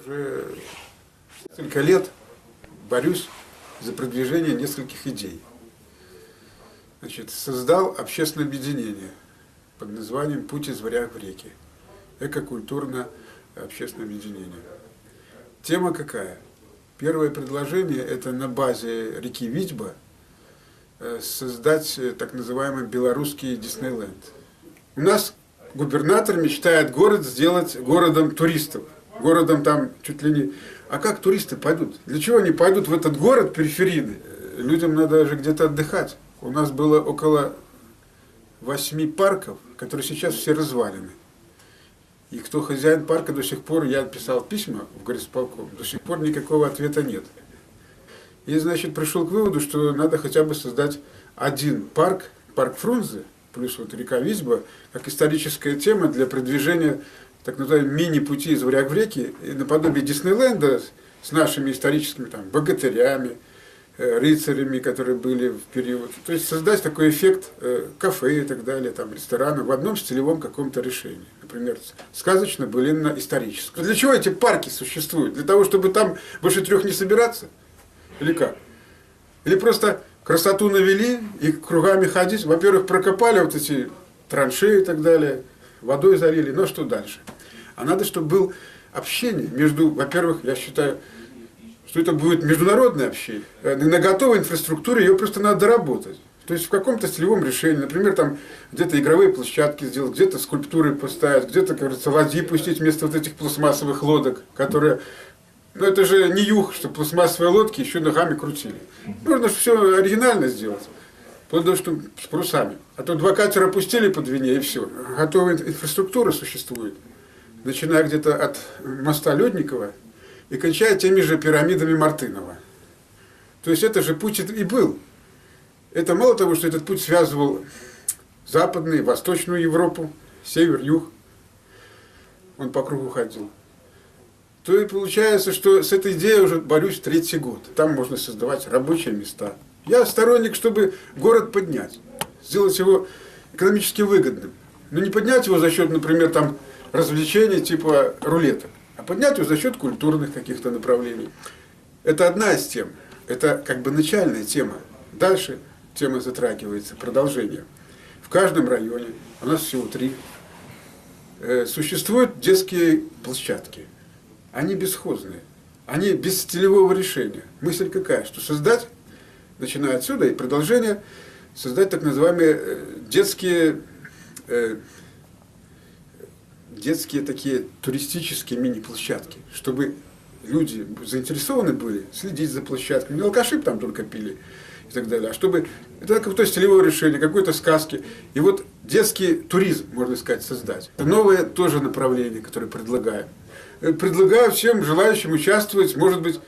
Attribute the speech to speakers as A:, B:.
A: Уже несколько лет борюсь за продвижение нескольких идей. Значит, создал общественное объединение под названием «Путь из варяг в реки». Эко-культурно-общественное объединение. Тема какая? Первое предложение – это на базе реки Витьба создать так называемый белорусский Диснейленд. У нас губернатор мечтает город сделать городом туристов. Городом там чуть ли не... А как туристы пойдут? Для чего они пойдут в этот город периферийный? Людям надо же где-то отдыхать. У нас было около 8 парков, которые сейчас все развалены. И кто хозяин парка до сих пор, я писал письма в горисполком, до сих пор никакого ответа нет. И, значит, пришел к выводу, что надо хотя бы создать один парк, парк Фрунзе, плюс вот река Витьба, как историческая тема для продвижения так называемого мини-пути из варяг в реки, и наподобие Диснейленда с нашими историческими там, богатырями, рыцарями, которые были в период. То есть создать такой эффект кафе и так далее, там, ресторана в одном стилевом каком-то решении. Например, сказочно-былинно-историческое. Для чего эти парки существуют? Для того, чтобы там больше 3 не собираться? Или как? Или просто красоту навели и кругами ходить? Во-первых, прокопали вот эти траншеи и так далее, водой залили, но что дальше? А надо, чтобы было общение между, во-первых, я считаю, что это будет международное общение. На готовой инфраструктуре ее просто надо доработать. То есть в каком-то стилевом решении, например, там где-то игровые площадки сделать, где-то скульптуры поставить, где-то, как говорится, ладьи пустить вместо вот этих пластмассовых лодок, которые... Ну это же не юг, что пластмассовые лодки еще ногами крутили. Нужно все оригинально сделать. Вплоть что с парусами. А то 2 катера пустили по Двине и все. Готовая инфраструктура существует. Начиная где-то от моста Ледникова и кончая теми же пирамидами Мартынова. То есть это же путь и был. Это мало того, что этот путь связывал Западную, Восточную Европу, Север, Юг. Он по кругу ходил. То и получается, что с этой идеей уже борюсь 3-й год. Там можно создавать рабочие места. Я сторонник, чтобы город поднять, сделать его экономически выгодным. Но не поднять его за счет, например, там, развлечений типа рулеток, а поднять его за счет культурных каких-то направлений. Это одна из тем. Это как бы начальная тема. Дальше тема затрагивается, продолжение. В каждом районе, у нас всего 3, существуют детские площадки. Они бесхозные, они без стилевого решения. Мысль какая? Что создать, начиная отсюда, и продолжение, создать так называемые детские такие туристические мини-площадки, чтобы люди заинтересованы были следить за площадками, не алкаши там только пили и так далее, а чтобы это какое-то стилевое решение, какой-то сказки. И вот детский туризм, можно сказать, создать. Это новое тоже направление, которое предлагаем. Предлагаю всем желающим участвовать, может быть,